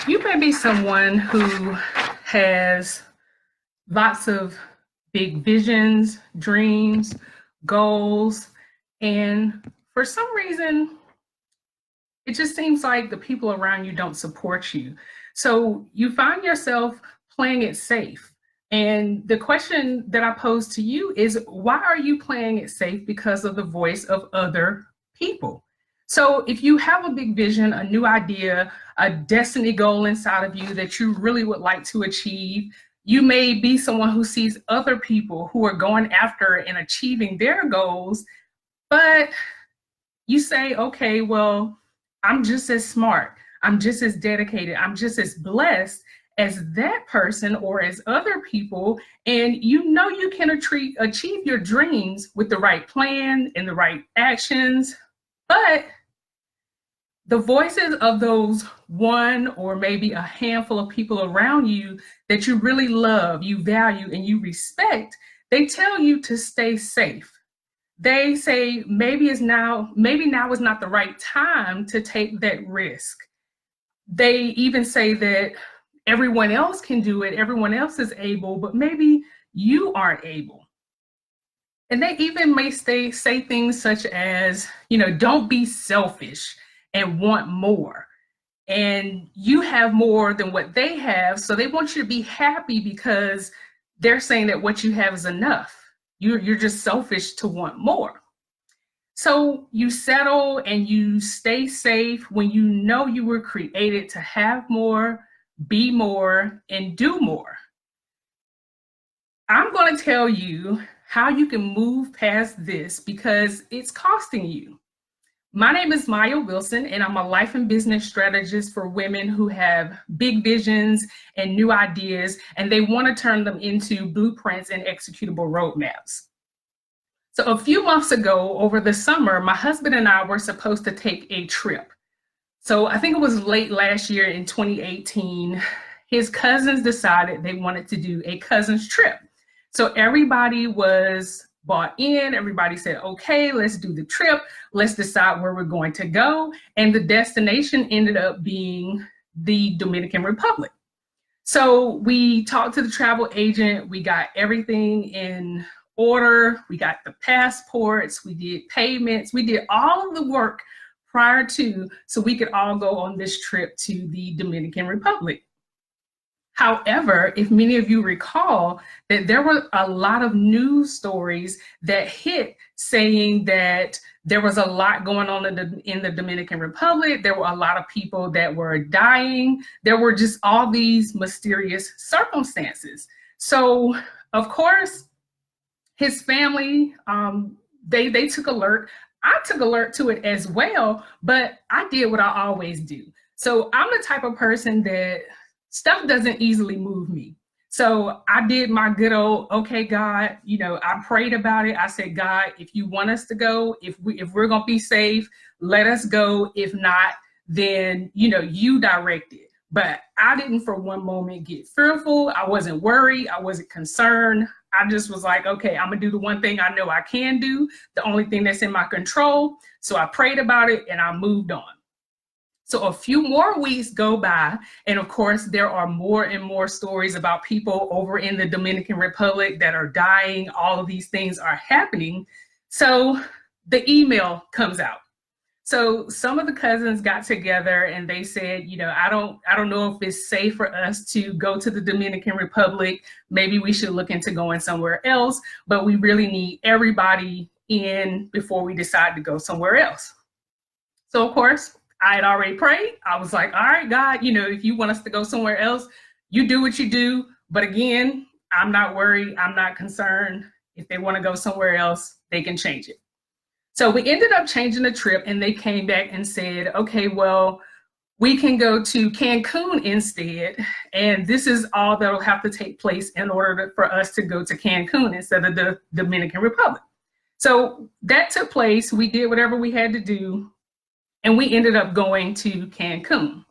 You may be someone who has lots of big visions, dreams, goals, and for some reason, it just seems like the people around you don't support you. So you find yourself playing it safe. And the question that I pose to you is, why are you playing it safe? Because of the voice of other people. So if you have a big vision, a new idea, a destiny goal inside of you that you really would like to achieve, you may be someone who sees other people who are going after and achieving their goals, but you say, okay, well, I'm just as smart, I'm just as dedicated, I'm just as blessed as that person or as other people. And you know you can achieve your dreams with the right plan and the right actions. But the voices of those one or maybe a handful of people around you that you really love, you value, and you respect, they tell you to stay safe. They say maybe now is not the right time to take that risk. They even say that everyone else can do it, everyone else is able, but maybe you aren't able. And they even may say things such as, don't be selfish and want more. And you have more than what they have. So they want you to be happy because they're saying that what you have is enough. You're just selfish to want more. So you settle and you stay safe when you know you were created to have more, be more, and do more. I'm going to tell you how you can move past this because it's costing you. My name is Maya Wilson, and I'm a life and business strategist for women who have big visions and new ideas, and they want to turn them into blueprints and executable roadmaps. So a few months ago, over the summer, my husband and I were supposed to take a trip. So I think it was late last year in 2018, his cousins decided they wanted to do a cousins trip. So everybody was bought in, everybody said, okay, let's do the trip, let's decide where we're going to go. And the destination ended up being the Dominican Republic. So we talked to the travel agent, we got everything in order, we got the passports, we did payments, we did all of the work prior to, so we could all go on this trip to the Dominican Republic. However, if many of you recall that there were a lot of news stories that hit saying that there was a lot going on in the Dominican Republic. There were a lot of people that were dying. There were just all these mysterious circumstances. So, of course, his family, they took alert. I took alert to it as well, but I did what I always do. So I'm the type of person that stuff doesn't easily move me. So I did my good old, okay, God, I prayed about it. I said, God, if you want us to go, if we're going to be safe, let us go. If not, then, you direct it. But I didn't for one moment get fearful. I wasn't worried. I wasn't concerned. I just was like, okay, I'm gonna do the one thing I know I can do, the only thing that's in my control. So I prayed about it and I moved on. So a few more weeks go by, and of course, there are more and more stories about people over in the Dominican Republic that are dying. All of these things are happening. So the email comes out. So some of the cousins got together and they said, I don't know if it's safe for us to go to the Dominican Republic. Maybe we should look into going somewhere else, but we really need everybody in before we decide to go somewhere else. So of course, I had already prayed. I was like, all right, God, if you want us to go somewhere else, you do what you do. But again, I'm not worried. I'm not concerned. If they want to go somewhere else, they can change it. So we ended up changing the trip, and they came back and said, okay, well, we can go to Cancun instead. And this is all that'll have to take place in order for us to go to Cancun instead of the Dominican Republic. So that took place. We did whatever we had to do, and we ended up going to Cancun.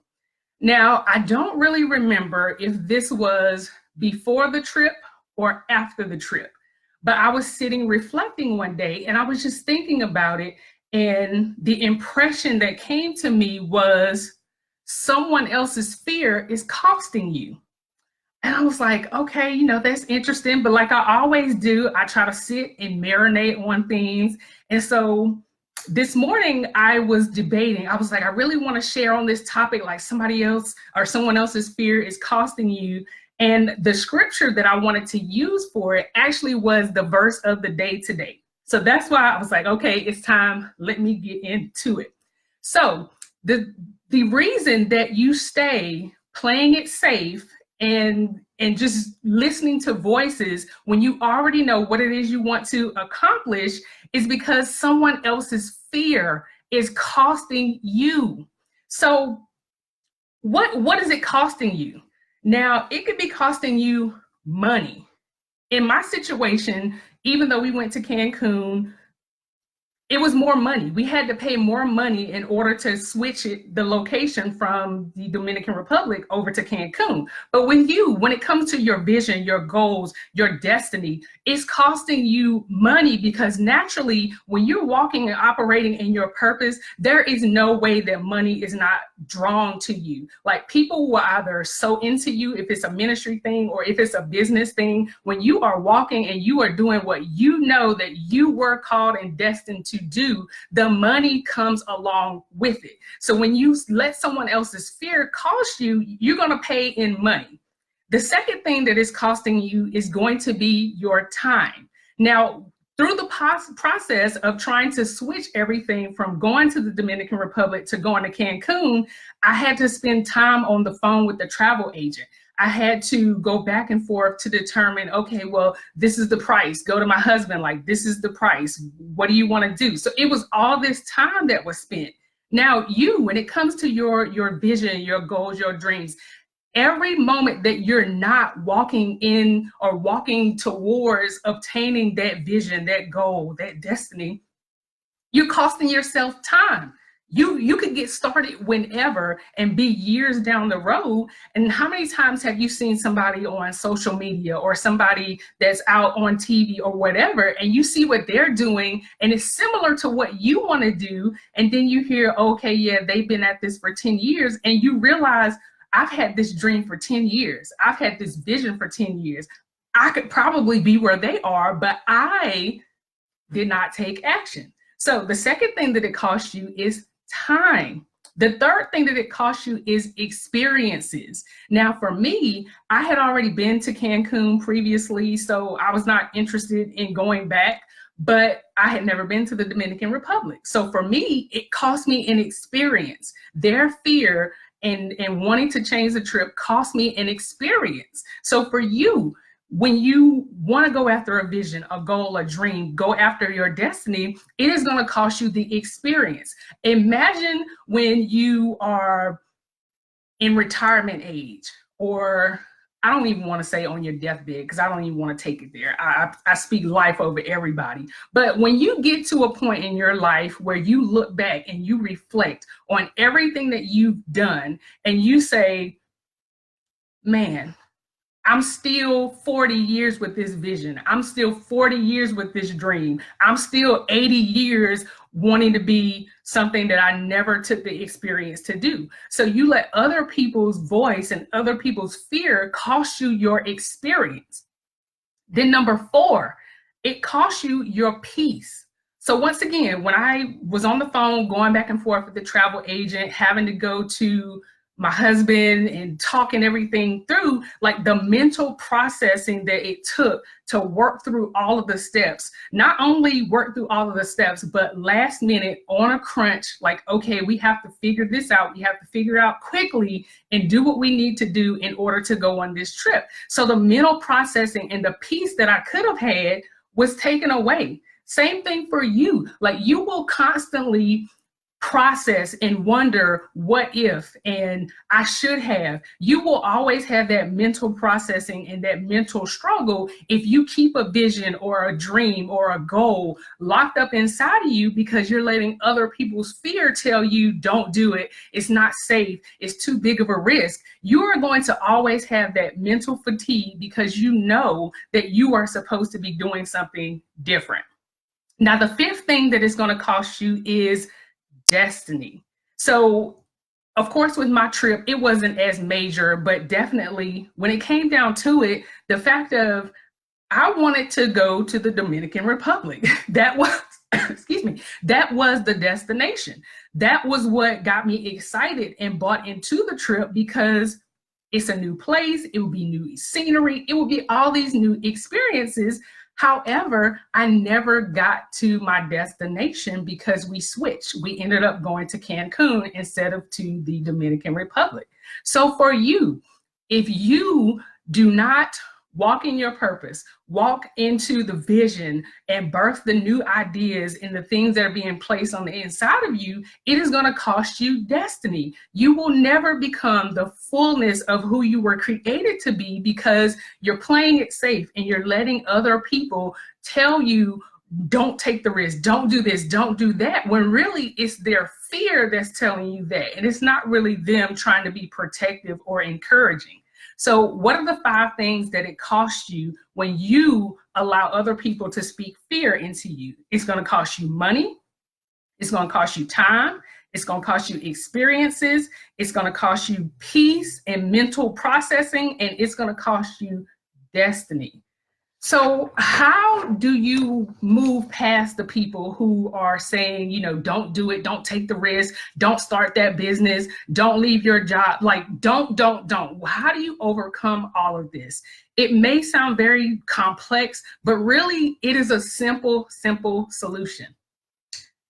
Now, I don't really remember if this was before the trip or after the trip. But I was sitting reflecting one day and I was just thinking about it. And the impression that came to me was someone else's fear is costing you. And I was like, okay, you know, that's interesting. But like I always do, I try to sit and marinate on things. And so this morning I was debating. I was like, I really want to share on this topic, like somebody else or someone else's fear is costing you. And the scripture that I wanted to use for it actually was the verse of the day today. So that's why I was like, okay, it's time. Let me get into it. So the reason that you stay playing it safe and just listening to voices when you already know what it is you want to accomplish is because someone else's fear is costing you. So what is it costing you? Now, it could be costing you money. In my situation, even though we went to Cancun, it was more money. We had to pay more money in order to switch the location from the Dominican Republic over to Cancun. But with you, when it comes to your vision, your goals, your destiny, it's costing you money because naturally, when you're walking and operating in your purpose, there is no way that money is not drawn to you. Like people will either sow into you if it's a ministry thing or if it's a business thing. When you are walking and you are doing what you know that you were called and destined to do, the money comes along with it. So when you let someone else's fear cost you, you're going to pay in money. The second thing that is costing you is going to be your time. Now, through the process of trying to switch everything from going to the Dominican Republic to going to Cancun, I had to spend time on the phone with the travel agent. I had to go back and forth to determine, okay, well, this is the price. Go to my husband, like, this is the price. What do you want to do? So it was all this time that was spent. Now, when it comes to your vision, your goals, your dreams, every moment that you're not walking in or walking towards obtaining that vision, that goal, that destiny, you're costing yourself time. You could get started whenever and be years down the road. And how many times have you seen somebody on social media or somebody that's out on TV or whatever, and you see what they're doing and it's similar to what you want to do, and then you hear, okay, yeah, they've been at this for 10 years, and you realize, I've had this dream for 10 years. I've had this vision for 10 years. I could probably be where they are, but I did not take action. So the second thing that it costs you is time. The third thing that it costs you is experiences. Now, for me, I had already been to Cancun previously, so I was not interested in going back, but I had never been to the Dominican Republic. So for me, it cost me an experience. Their fear and wanting to change the trip cost me an experience. So for you, when you want to go after a vision, a goal, a dream, go after your destiny, it is going to cost you the experience. Imagine when you are in retirement age, or I don't even want to say on your deathbed because I don't even want to take it there. I speak life over everybody. But when you get to a point in your life where you look back and you reflect on everything that you've done and you say, man, I'm still 40 years with this vision. I'm still 40 years with this dream. I'm still 80 years wanting to be something that I never took the experience to do. So you let other people's voice and other people's fear cost you your experience. Then number 4, it costs you your peace. So once again, when I was on the phone going back and forth with the travel agent, having to go to my husband and talking everything through, like the mental processing that it took to work through all of the steps, not only work through all of the steps, but last minute on a crunch, like, okay, we have to figure this out. We have to figure out quickly and do what we need to do in order to go on this trip. So the mental processing and the peace that I could have had was taken away. Same thing for you. Like you will constantly process and wonder what if and I should have. You will always have that mental processing and that mental struggle if you keep a vision or a dream or a goal locked up inside of you because you're letting other people's fear tell you don't do it, it's not safe, it's too big of a risk. You are going to always have that mental fatigue because you know that you are supposed to be doing something different. Now, the fifth thing that is going to cost you is destiny. So of course, with my trip, it wasn't as major, but definitely when it came down to it, the fact of I wanted to go to the Dominican Republic. That was, excuse me, that was the destination. That was what got me excited and bought into the trip because it's a new place. It will be new scenery. It will be all these new experiences. However, I never got to my destination because we switched. We ended up going to Cancun instead of to the Dominican Republic. So for you, if you do not walk in your purpose, walk into the vision and birth the new ideas and the things that are being placed on the inside of you, it is going to cost you destiny. You will never become the fullness of who you were created to be because you're playing it safe and you're letting other people tell you, don't take the risk, don't do this, don't do that, when really it's their fear that's telling you that. And it's not really them trying to be protective or encouraging. So what are the 5 things that it costs you when you allow other people to speak fear into you? It's going to cost you money. It's going to cost you time. It's going to cost you experiences. It's going to cost you peace and mental processing, and it's going to cost you destiny. So how do you move past the people who are saying, you know, don't do it, don't take the risk, don't start that business, don't leave your job, like don't. How do you overcome all of this? It may sound very complex, but really it is a simple solution.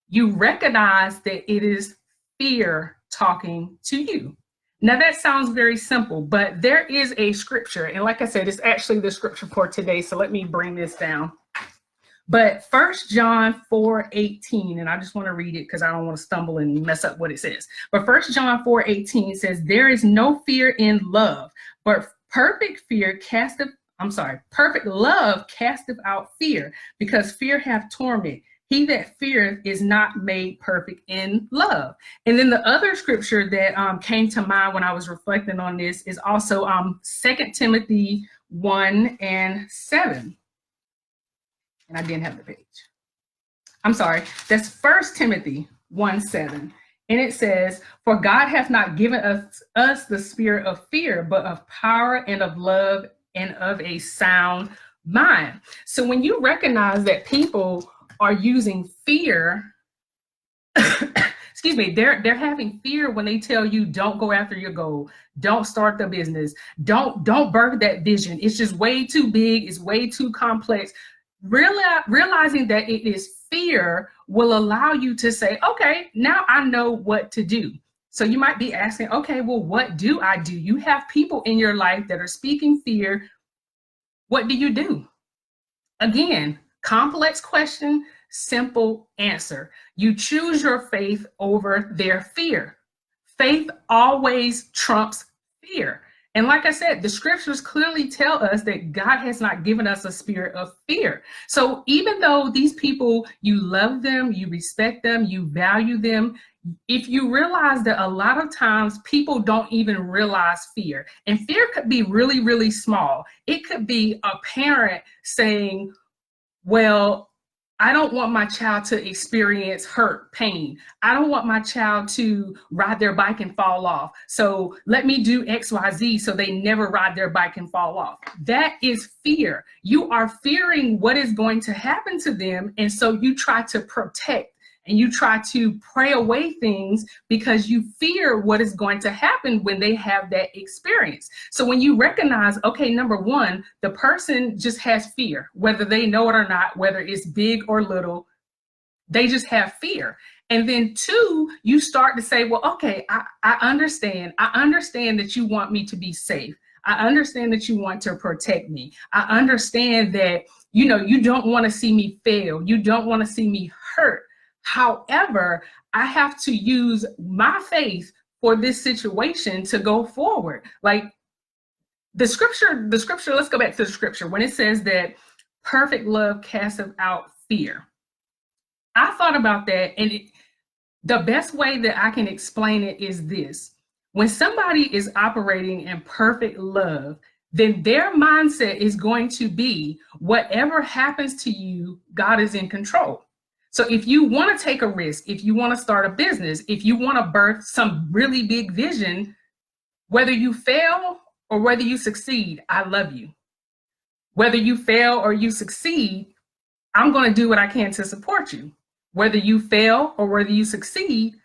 You recognize that it is fear talking to you. Now that sounds very simple, but there is a scripture, and like I said, it's actually the scripture for today, so let me bring this down. But 1 John 4:18, and I just want to read it because I don't want to stumble and mess up what it says. But 1 John 4:18 says, there is no fear in love, but perfect love casteth out fear, because fear hath torment. He that feareth is not made perfect in love. And then the other scripture that came to mind when I was reflecting on this is also 2 Timothy 1:7. And I didn't have the page. I'm sorry, that's 1 Timothy 1:7. And it says, for God hath not given us the spirit of fear, but of power and of love and of a sound mind. So when you recognize that people are using fear, excuse me, they're having fear when they tell you don't go after your goal, don't start the business, don't birth that vision, it's just way too big, it's way too complex. Realizing that it is fear will allow you to say, okay, now I know what to do. So you might be asking, okay, well, what do I do? You have people in your life that are speaking fear. What do you do? Again, complex question, simple answer. You choose your faith over their fear. Faith always trumps fear. And like I said, the scriptures clearly tell us that God has not given us a spirit of fear. So even though these people, you love them, you respect them, you value them, if you realize that a lot of times people don't even realize fear, and fear could be really, really small. It could be a parent saying, well, I don't want my child to experience hurt, pain. I don't want my child to ride their bike and fall off. So let me do X, Y, Z so they never ride their bike and fall off. That is fear. You are fearing what is going to happen to them. And so you try to protect and you try to pray away things because you fear what is going to happen when they have that experience. So when you recognize, okay, number one, the person just has fear, whether they know it or not, whether it's big or little, they just have fear. And then two, you start to say, well, okay, I understand. I understand that you want me to be safe. I understand that you want to protect me. I understand that, you know, you don't want to see me fail. You don't want to see me hurt. However, I have to use my faith for this situation to go forward. Like the scripture, let's go back to the scripture. When it says that perfect love casteth out fear, I thought about that, and the best way that I can explain it is this. When somebody is operating in perfect love, then their mindset is going to be whatever happens to you, God is in control. So if you want to take a risk, if you want to start a business, if you want to birth some really big vision, whether you fail or whether you succeed, I love you. Whether you fail or you succeed, I'm going to do what I can to support you. Whether you fail or whether you succeed,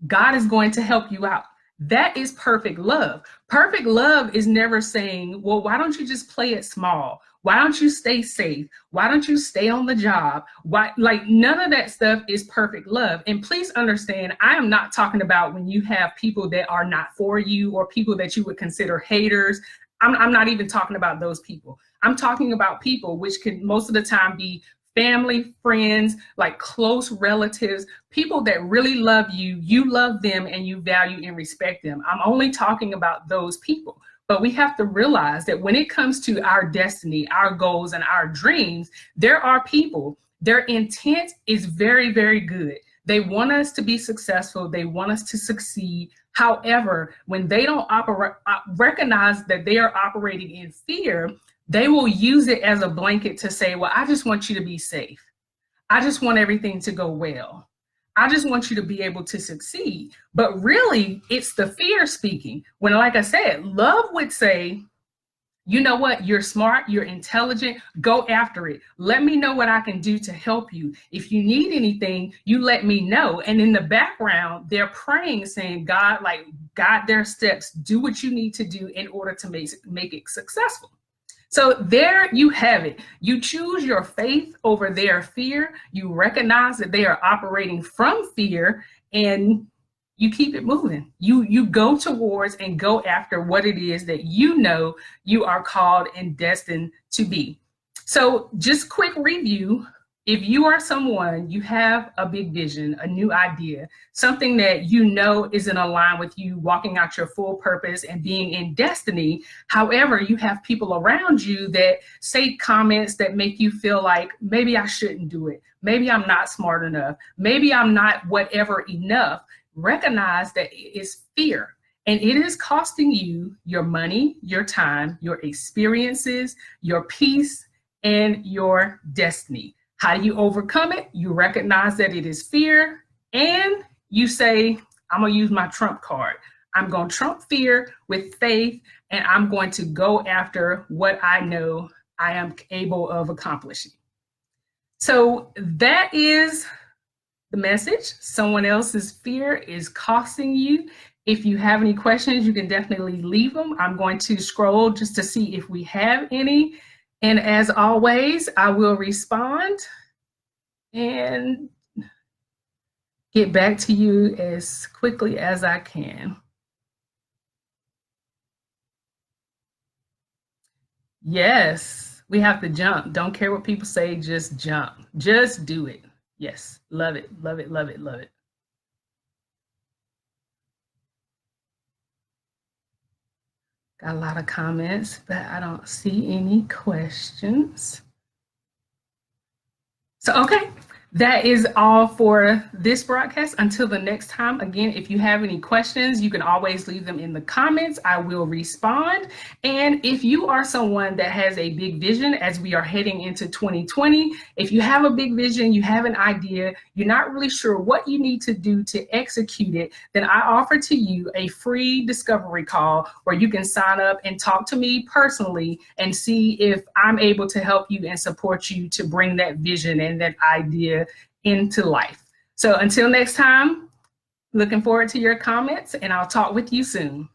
God is going to help you out. That is perfect love. Perfect love is never saying, well, why don't you just play it small? Why don't you stay safe? Why don't you stay on the job? Why, like, none of that stuff is perfect love. And please understand, I am not talking about when you have people that are not for you or people that you would consider haters. I'm not even talking about those people. I'm talking about people which can most of the time be family, friends, like close relatives, people that really love you, you love them, and you value and respect them. I'm only talking about those people. But we have to realize that when it comes to our destiny, our goals, and our dreams, there are people, their intent is very, very good. They want us to be successful. They want us to succeed. However, when they don't recognize that they are operating in fear, they will use it as a blanket to say, well, I just want you to be safe. I just want everything to go well. I just want you to be able to succeed. But really, it's the fear speaking. When, like I said, love would say, you know what, you're smart, you're intelligent, go after it. Let me know what I can do to help you. If you need anything, you let me know. And in the background, they're praying, saying, God, like, guide their steps, do what you need to do in order to make it successful. So there you have it. You choose your faith over their fear. You recognize that they are operating from fear, and you keep it moving. You go towards and go after what it is that you know you are called and destined to be. So just quick review. If you are someone, you have a big vision, a new idea, something that you know is in line with you walking out your full purpose and being in destiny. However, you have people around you that say comments that make you feel like maybe I shouldn't do it. Maybe I'm not smart enough. Maybe I'm not whatever enough. Recognize that it is fear. And it is costing you your money, your time, your experiences, your peace, and your destiny. How do you overcome it? You recognize that it is fear, and you say, I'm going to use my trump card. I'm going to trump fear with faith, and I'm going to go after what I know I am able of accomplishing. So that is the message. Someone else's fear is costing you. If you have any questions, you can definitely leave them. I'm going to scroll just to see if we have any. And as always, I will respond and get back to you as quickly as I can. Yes, we have to jump. Don't care what people say, just jump. Just do it. Yes, love it, love it, love it, love it. Got a lot of comments, but I don't see any questions. So, okay, that is all for this broadcast. Until the next time, again, if you have any questions, you can always leave them in the comments. I will respond. And if you are someone that has a big vision as we are heading into 2020, if you have a big vision, you have an idea, you're not really sure what you need to do to execute it, then I offer to you a free discovery call where you can sign up and talk to me personally and see if I'm able to help you and support you to bring that vision and that idea into life. So until next time, looking forward to your comments, and I'll talk with you soon.